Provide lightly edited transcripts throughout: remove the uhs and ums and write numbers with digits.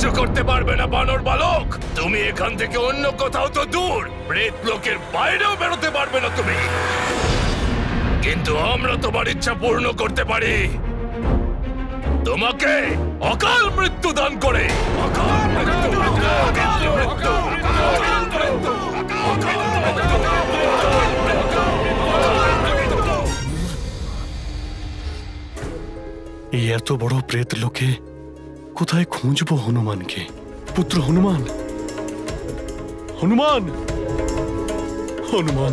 কিচ্ছু করতে পারবে না বানর বালক। তুমি এখান থেকে অন্য কোথাও তো দূর, প্রেত লোকের বাইরেও বেরোতে পারবে না তুমি। কিন্তু আমরা তোমার ইচ্ছা পূর্ণ করতে পারি, তোমাকে অকাল মৃত্যু দান করে। অকাল মৃত্যু, অকাল মৃত্যু, অকাল মৃত্যু, অকাল মৃত্যু। এই এত বড় প্রেত লোকে কোথায় খুঁজবো হনুমানকে? পুত্র হনুমান, হনুমান, হনুমান,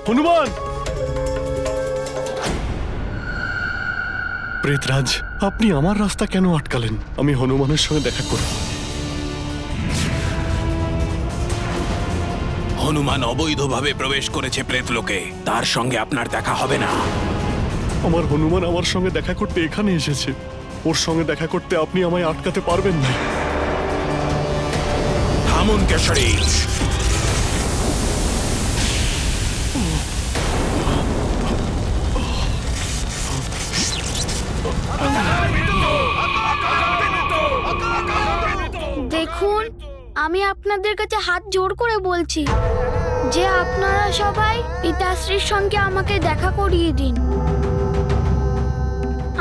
হনুমান! প্রেতরাজ, আপনি আমার রাস্তা কেন আটকালেন? আমি হনুমানের সঙ্গে দেখা করব। হনুমান অবৈধভাবে প্রবেশ করেছে প্রেতলোকে, তার সঙ্গে আপনার দেখা হবে না। আমার হনুমান আমার সঙ্গে দেখা করতে এখানে এসেছে, ওর সঙ্গে দেখা করতে আপনি আমায় আটকাতে পারবেন না। থামুন কেশরী। দেখুন, আমি আপনাদের কাছে হাত জোড় করে বলছি যে আপনারা সবাই পিতাশ্রীর সঙ্গে আমাকে দেখা করিয়ে দিন।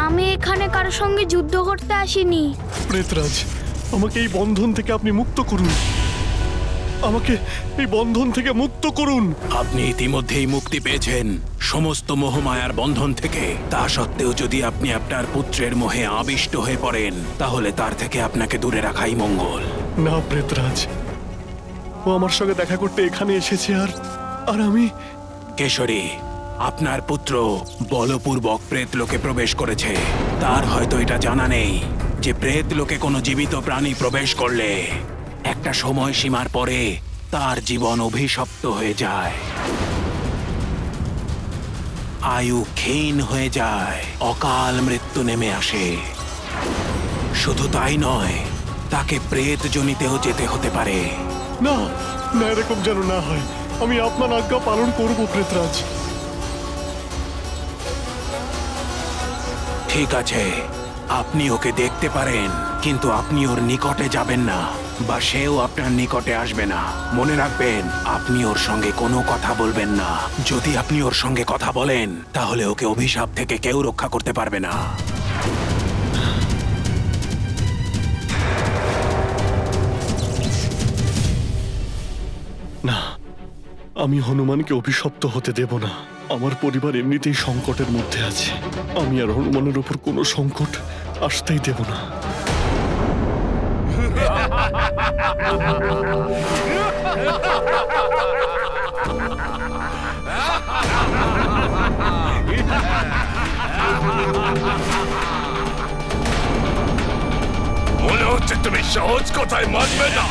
আমি এখানে কারোর সঙ্গে যুদ্ধ করতে আসিনি। প্রেতরাজ, আমাকে এই বন্ধন থেকে আপনি মুক্ত করুন, আমাকে এই বন্ধন থেকে মুক্ত করুন। আপনি ইতিমধ্যেই মুক্তি পেয়েছেন সমস্ত মোহমায়ার বন্ধন থেকে। তা সত্ত্বেও যদি আপনি আপনার পুত্রের মোহে আবিষ্ট হয়ে পড়েন, তাহলে তার থেকে আপনাকে দূরে রাখাই মঙ্গল। না প্রেতরাজ, ও আমার সঙ্গে দেখা করতে এখানে এসেছে, আর আমি। কেশরী, আপনার পুত্র বলপূর্বক প্রেত লোকে প্রবেশ করেছে। তার হয়তো এটা জানা নেই যে প্রেত লোকে কোনো জীবিত প্রাণী প্রবেশ করলে একটা সময় সীমার পরে তার জীবন অভিশপ্ত হয়ে যায়, আয়ু ক্ষীণ হয়ে যায়, অকাল মৃত্যু নেমে আসে। শুধু তাই নয়, তাকে প্রেত জনিতেও যেতে হতে পারে। না না, এরকম যেন না হয়। আমি আপনার আজ্ঞা পালন করব প্রেতরাজ। ঠিক আছে, আপনি ওকে দেখতে পারেন, কিন্তু আপনি ওর নিকটে যাবেন না, বা সেও আপনার নিকটে আসবে না। মনে রাখবেন, আপনি ওর সঙ্গে কোনো কথা বলবেন না। যদি আপনি ওর সঙ্গে কথা বলেন, তাহলে ওকে অভিশাপ থেকে কেউ রক্ষা করতে পারবে না। না, আমি হনুমানকে অভিশপ্ত হতে দেব না। আমার পরিবার এমনিতেই সংকটের মধ্যে আছে, আমি আর হনুমানের উপর কোনো সংকট আসতেই দেব না। মনে হচ্ছে তুমি সহজ কথায় মানবে না।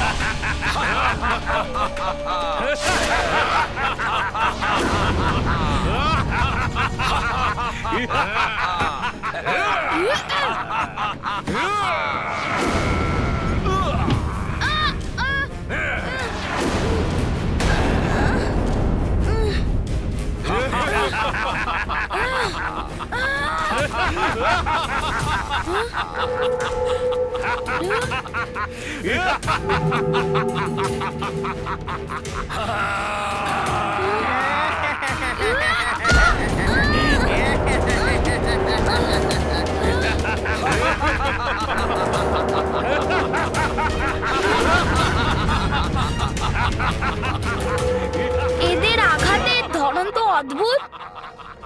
এদের আঘাতের ধরন তো অদ্ভুত।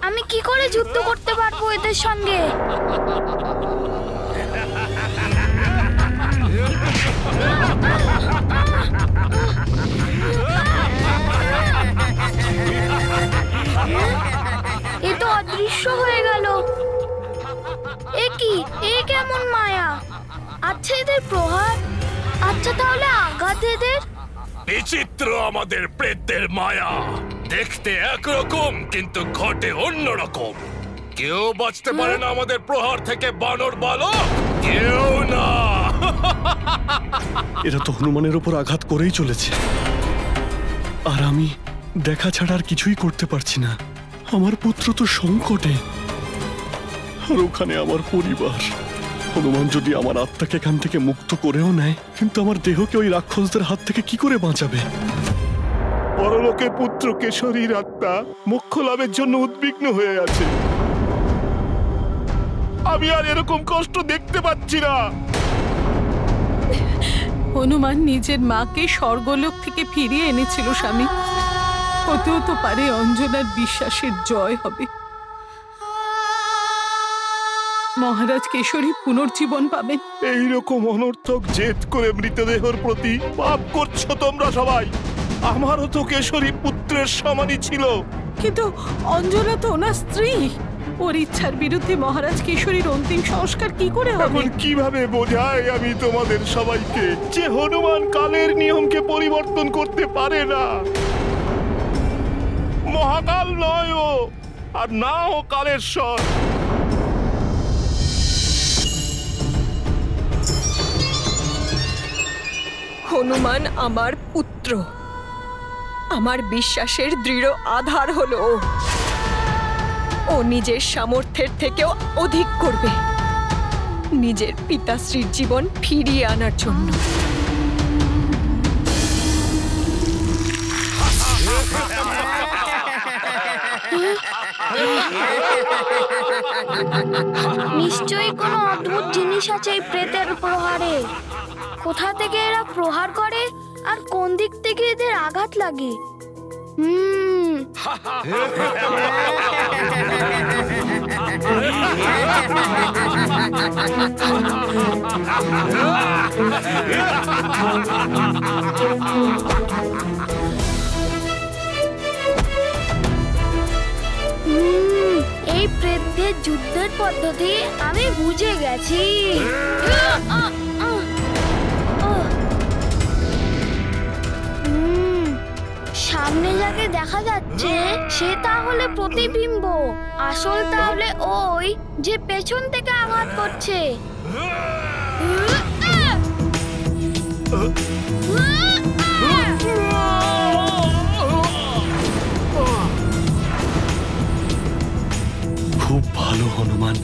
আমি কি করে যুদ্ধ করতে পারবো এদের সঙ্গে? এ তো অদৃশ্য হয়ে গেল। এ কি, এ কেমন মায়া? আচ্ছা, এদের প্রহার, আচ্ছা তাহলে আঘাত এদের। বিচিত্র আমাদের প্রেতদের মায়া, দেখতে একরকম কিন্তু ঘটে অন্যরকম। কেউ বাঁচতে পারে না আমাদের প্রহার থেকে বানর বালক, কেউ না। এরা তো হনুমানের উপর আঘাত করেই চলেছে, আর আমি দেখা ছাড়া আর কিছুই করতে পারছি না। আমার পুত্র তো সংকটে, আর ওখানে আমার পরিবার। হনুমান যদি আমার আত্মাকে এখান থেকে মুক্ত করেও নেয়, কিন্তু আমার দেহকে ওই রাক্ষসদের হাত থেকে কি করে বাঁচাবে? পরলোকে পুত্র কেশরীর আত্মা মোক্ষ লাভের জন্য উদ্বিগ্ন হয়ে আছে। আমি আর এরকম কষ্ট দেখতে পাচ্ছি না। হনুমান নিজের মাকে স্বর্গলোক থেকে ফিরিয়ে এনেছিল স্বামী। হতেও তো পারে অঞ্জনার বিশ্বাসের জয় হবে। মহারাজ কেশরী পুনর্জীবন পাবেন। এইরকম অনর্থক জেদ করে মৃতদেহের প্রতি পাপ করছো তোমরা সবাই। আমারও তো কেশরী পুত্রের সমানই ছিল। কিন্তু অঞ্জনা তো ওনার স্ত্রী। ওর ইচ্ছার বিরুদ্ধে মহারাজ কেশরীর অন্তিম সংস্কার কি করে হবে? এখন কিভাবে বোঝাই আমি তোমাদের সবাইকে যে হনুমান কালের নিয়মকে পরিবর্তন করতে পারে না। মহাকাল নয় ও, আর না ও কালেশ্বর। হনুমান আমার পুত্র, আমার বিশ্বাসের দৃঢ় আধার হলো ও। ও নিজের সামর্থ্যের থেকেও অধিক করবে নিজের পিতাশ্রীর জীবন ফিরিয়ে আনার জন্য। নিশ্চয়ই কোনো অদ্ভুত জিনিস আছে এই প্রেতের প্রহারে। কোথা থেকে এরা প্রহার করে আর কোন দিক থেকে এদের আঘাত লাগে? এই প্রেতদের যুদ্ধের পদ্ধতি আমি বুঝে গেছি। সামনে যাকে দেখা যাচ্ছে সে তাহলে প্রতিবিম্ব, আসল তাহলে ওই যে পেছন থেকে আঘাত করছে। খুব ভালো হনুমান,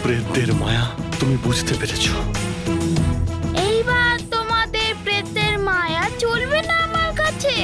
প্রেতদের মায়া তুমি বুঝতে পেরেছো। এইবার তোমাদের প্রেতের মায়া চলবে না আমার কাছে।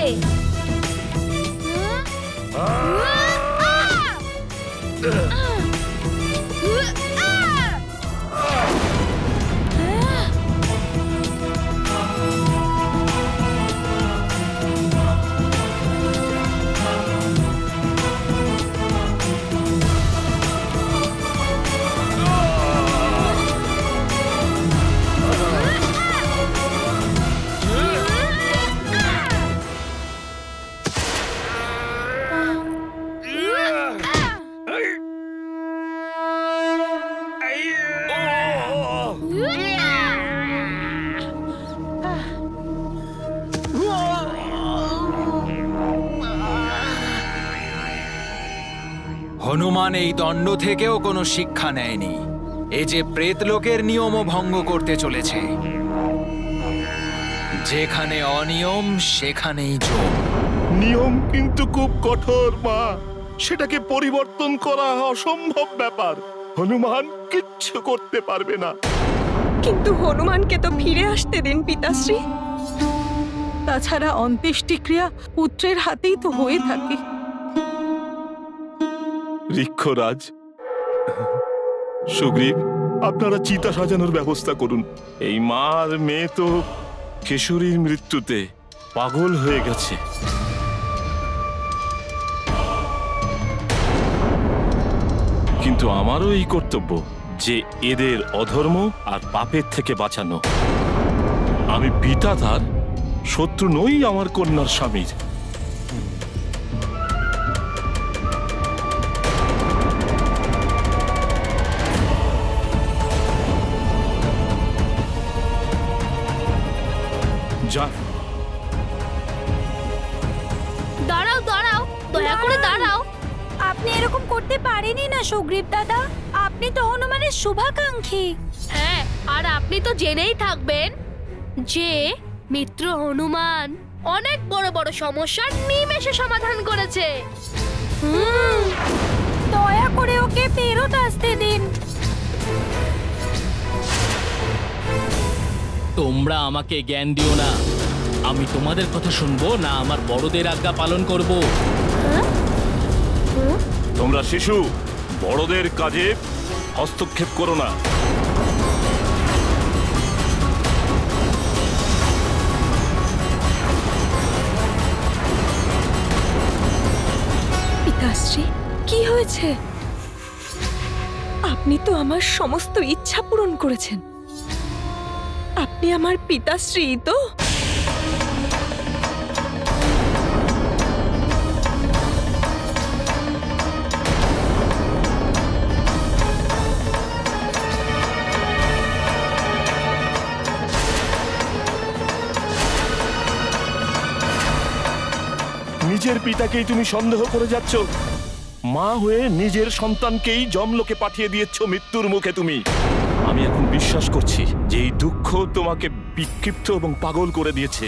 হনুমান এই দণ্ড থেকেও কোনো শিক্ষা নেয়নি। এ যে প্রেতলোকের নিয়মও ভঙ্গ করতে চলেছে। যেখানে অনিয়ম সেখানেই জম। নিয়ম কিন্তু খুব কঠোর মা, সেটাকে পরিবর্তন করা অসম্ভব ব্যাপার। হনুমান কিচ্ছু করতে পারবে না। কিন্তু হনুমানকে তো ফিরে আসতে দিন পিতাশ্রী। তাছাড়া অন্ত্যেষ্টিক্রিয়া পুত্রের হাতেই তো হয়ে থাকে। ঋক্ষরাজ, সুগ্রীব, আপনারা চিতা সাজানোর ব্যবস্থা করুন। এই মা আর মেয়ে তো কেশরীর মৃত্যুতে পাগল হয়ে গেছে। কিন্তু আমারও এই কর্তব্য যে এদের অধর্ম আর পাপের থেকে বাঁচানো। আমি পিতা, তার শত্রু নই আমার কন্যার স্বামীর। দাঁড়াও দাঁড়াও, দয়া করে দাঁড়াও। আপনি এরকম করতে পারেনই না সুগ্রীব দাদা। আপনি তো হনুমানের শুভাকাঙ্ক্ষী। হ্যাঁ, আর আপনি তো জেনেই থাকবেন যে মিত্র হনুমান অনেক বড় বড় সমস্যার নিমেষে সমাধান করেছে। দয়া করে ওকে ফেরত আসতে দিন। তোমরা আমাকে জ্ঞান দিও না। আমি তোমাদের কথা শুনবো না আমার বড়দের আজ্ঞা পালন করব। তোমরা শিশু, বড়দের কাজে হস্তক্ষেপ করো না। পিতাশ্রী, কি হয়েছে? আপনি তো আমার সমস্ত ইচ্ছা পূরণ করেছেন। আপনি আমার পিতাশ্রী তো? নিজের পিতাকেই তুমি সন্দেহ করে যাচ্ছ। মা হয়ে নিজের সন্তানকেই যমলোকে পাঠিয়ে দিয়েছ মৃত্যুর মুখে তুমি। আমি এখন বিশ্বাস করছি যে এই দুঃখ তোমাকে বিক্ষিপ্ত এবং পাগল করে দিয়েছে।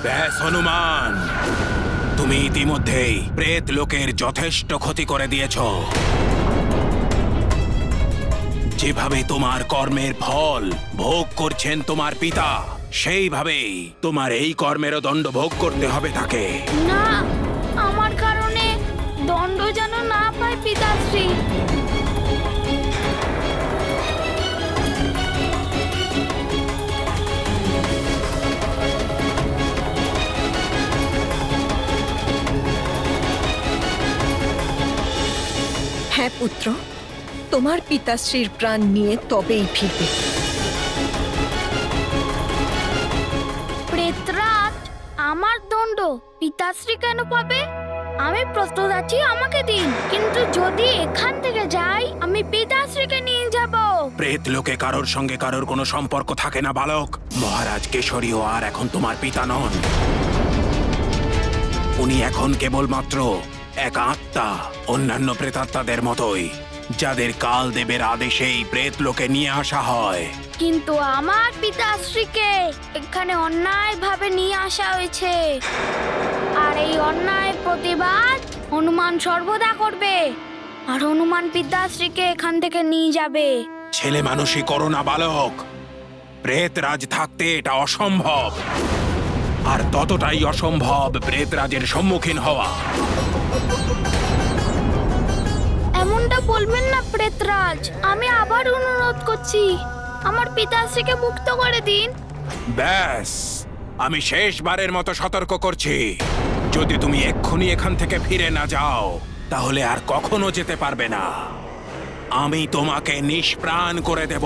ব্যাস হনুমান, তুমি ইতিমধ্যেই প্রেত লোকের যথেষ্ট ক্ষতি করে দিয়েছ। যেভাবে তোমার কর্মের ফল ভোগ করছেন তোমার পিতা, সেইভাবেই তোমার এই কর্মেরও দণ্ড ভোগ করতে হবে তাকে। না, আমার কারণে দণ্ড যেন না পায় পিতাশ্রী। হ্যাঁ পুত্র, তোমার পিতাশ্রীর প্রাণ নিয়ে তবেই ফিরবে। প্রেতরাজ, আমার দণ্ড পিতাশ্রী কেন পাবে? আমি প্রস্তুত আছি, আমাকে দিন। কিন্তু যদি এখান থেকে যাই, আমি পিতাশ্রীকে নিয়ে যাব। প্রেত লোকে কারোর সঙ্গে কারোর কোনো সম্পর্ক থাকে না বালক। মহারাজ কেশরীও আর এখন তোমার পিতা নন। উনি এখন কেবলমাত্র এক আত্মা, অন্যান্য প্রেতাত্মাদের মতোই, যাদের কাল দেবের আদেশেই প্রেত লোকে নিয়ে আসা হয়। কিন্তু আমার পিতাশ্রীকে এখানে অন্যায়ভাবে নিয়ে আসা হয়েছে, আর এই অন্যায় প্রতিবাদ হনুমান সর্বদা করবে। আর হনুমান পিতাশ্রীকে এখান থেকে নিয়ে যাবে। ছেলে মানুষই করো না বালক। প্রেতরাজ থাকতে এটা অসম্ভব, আর ততটাই অসম্ভব প্রেতরাজের সম্মুখীন হওয়া। এমনটা বলবেন না প্রেতরাজ, আমি আবার অনুরোধ করছি, আমার পিতাশ্রীকে মুক্ত করে দিন। ব্যাস, আমি শেষবারের মতো সতর্ক করছি, যদি তুমি এক্ষুনি এখান থেকে ফিরে না যাও, তাহলে আর কখনো যেতে পারবে না। আমি তোমাকে নিষ্প্রাণ করে দেব।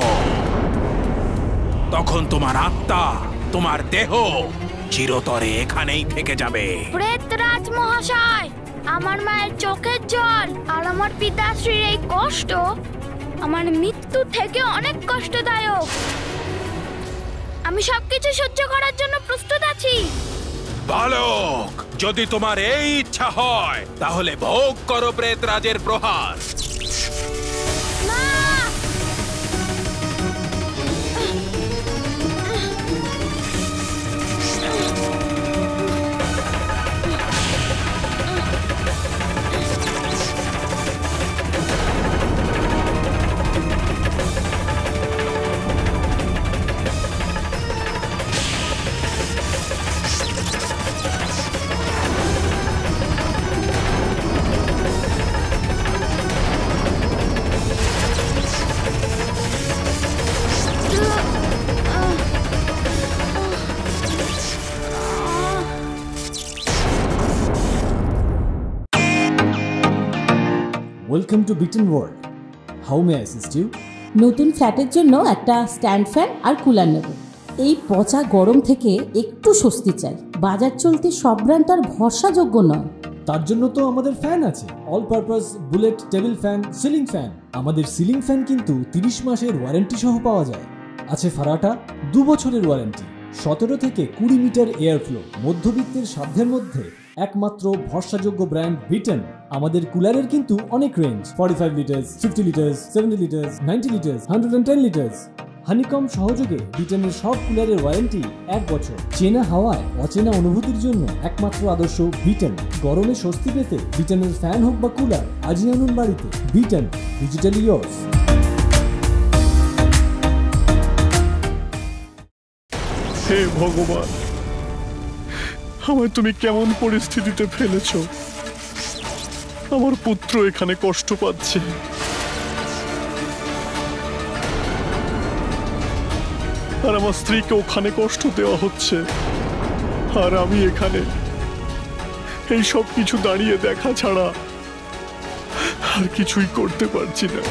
তখন তোমার আত্মা, তোমার দেহ চিরতরে এখানেই থেকে যাবে। প্রেতরাজ মহাশয়, আমার মায়ের চোখের জল আর আমার পিতাশ্রীর এই কষ্ট আমার মৃত্যু থেকে অনেক কষ্টদায়ক। আমি সবকিছু সহ্য করার জন্য প্রস্তুত আছি। বালক, যদি তোমার এই ইচ্ছা হয়, তাহলে ভোগ করো প্রেতরাজের প্রহার। না, ওয়েলকাম টু বিটেন world. How may I assist you? নতুন ফ্ল্যাটের জন্য একটা স্ট্যান্ড ফ্যান আর কুলার নেব। এই পচা গরম থেকে একটু স্বস্তি চাই। বাজার চলতে সব ব্র্যান্ড আর ভরসাযোগ্য নয়। তার জন্য তো আমাদের ফ্যান আছে, all purpose bullet table fan, ceiling fan. আমাদের সিলিং ফ্যান কিন্তু 30 মাসের ওয়ারেন্টি সহ পাওয়া যায়। আছে ফারাটা 2 বছরের ওয়ারেন্টি, 17 থেকে 20 মিটার এয়ার ফ্লো, মধ্যবিত্তের সাধ্যের মধ্যে একমাত্র ভরসাযোগ্য ব্র্যান্ড বিটেন। আমাদের কুলারের কিন্তু অনেক range, 45 litres, 50 litres, 70 litres, 90 litres, 110 litres. Honeycomb সহযোগে বিটেনের সব কুলারের ওয়ারেন্টি 1 বছর। চেনা হাওয়ায় অচেনা অনুভূতির জন্য একমাত্র আদর্শ বিটেন। গরমে স্বস্তি পেতে বিটেনের ফ্যান হোক বা কুলার, আজই আনুন বাড়িতে। Beaten, digitally yours. হে ভগবান, আমায় তুমি কেমন পরিস্থিতিতে ফেলেছো? আমার পুত্র এখানে কষ্ট পাচ্ছে, আর আমার স্ত্রীকে ওখানে কষ্ট দেওয়া হচ্ছে, আর আমি এখানে এই সব কিছু দাঁড়িয়ে দেখা ছাড়া আর কিছুই করতে পারছি না।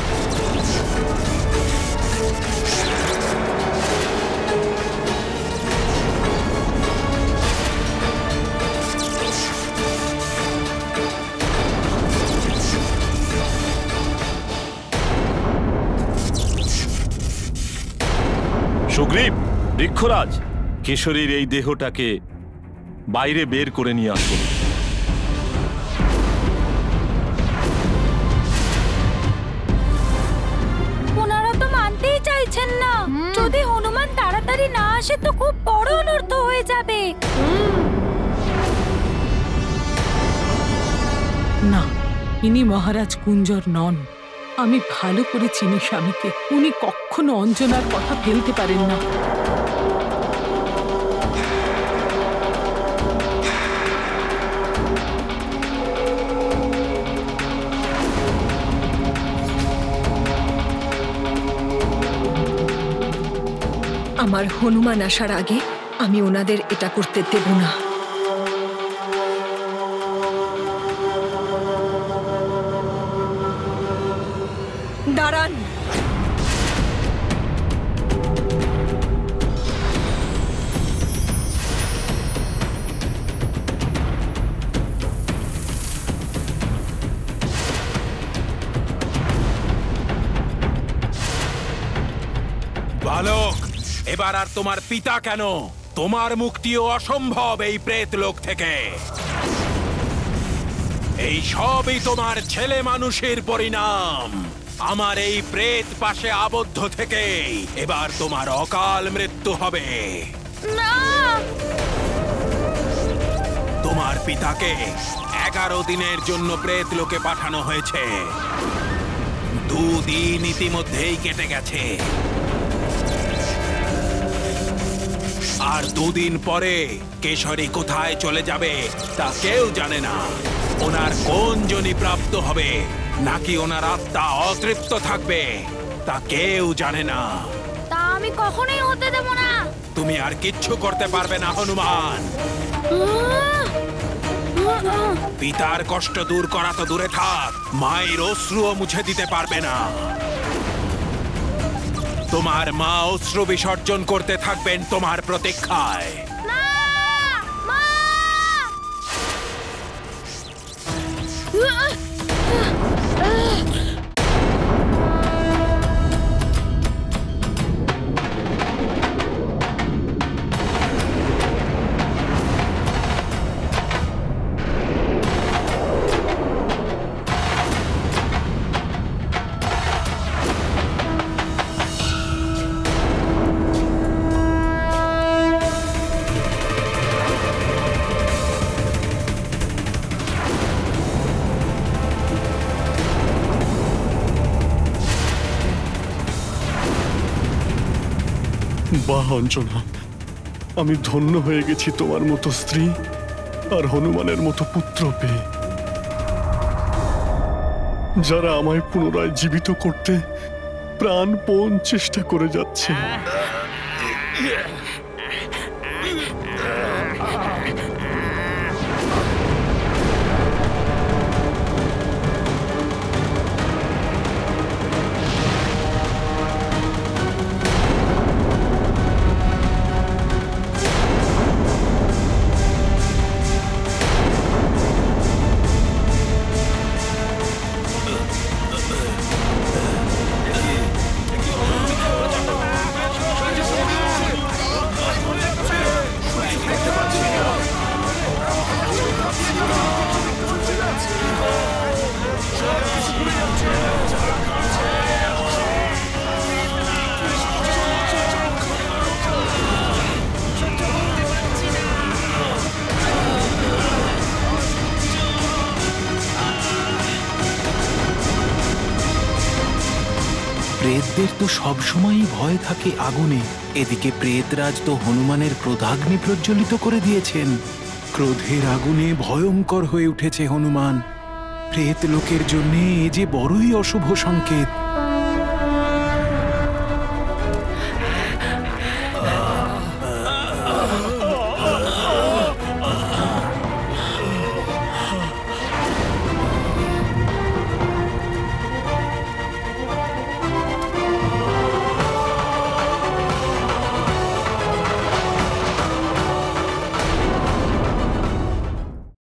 সুগ্রীব, বৃক্ষরাজ, কেশরীর এই দেহটাকে বাইরে বের করে নিয়ে আসুন। ওনারা তো মানতেই চাইছেন না। যদি হনুমান তাড়াতাড়ি না আসে তো খুব বড় অনর্থ হয়ে যাবে। না, ইনি মহারাজ কুঞ্জর নন। আমি ভালো করে চিনি স্বামীকে। উনি কখনো অঞ্জনার কথা ফেলতে পারেন না। আমার হনুমান আসার আগে আমি ওনাদের এটা করতে দেব না। দাঁড়ান। বালক, এবার আর তোমার পিতা কেন, তোমার মুক্তিও অসম্ভব এই প্রেত লোক থেকে। এই সবই তোমার ছেলে মানুষের পরিণাম। আমার এই প্রেত পাশে আবদ্ধ থেকে এবার তোমার অকাল মৃত্যু হবে। না, তোমার পিতাকে 11 দিনের জন্য প্রেত লোকে পাঠানো হয়েছে। 2 দিন ইতিমধ্যেই কেটে গেছে, আর 2 দিন পরে কেশরী কোথায় চলে যাবে তা কেউ জানে না। ওনার কোন জনি প্রাপ্ত হবে, নাকি ওনার আত্মা অতৃপ্ত থাকবে তা কেউ জানে না। তা আমি কখনোই হতে দেব না। তুমি আর কিচ্ছু করতে পারবে না হনুমান। পিতার কষ্ট দূর করা তো দূরে থাক, মায়ের অশ্রুও মুছে দিতে পারবে না। তোমার মা অশ্রু বিসর্জন করতে থাকবেন তোমার প্রতীক্ষায়। বাহ অঞ্জনা, আমি ধন্য হয়ে গেছি তোমার মতো স্ত্রী আর হনুমানের মতো পুত্র পেয়ে, যারা আমায় পুনরায় জীবিত করতে প্রাণপণ চেষ্টা করে যাচ্ছে। প্রেতদের তো সবসময়ই ভয় থাকে আগুনে। এদিকে প্রেতরাজ তো হনুমানের ক্রোধাগ্নি প্রজ্বলিত করে দিয়েছেন। ক্রোধের আগুনে ভয়ঙ্কর হয়ে উঠেছে হনুমান। প্রেত লোকের জন্য এ যে বড়ই অশুভ সংকেত।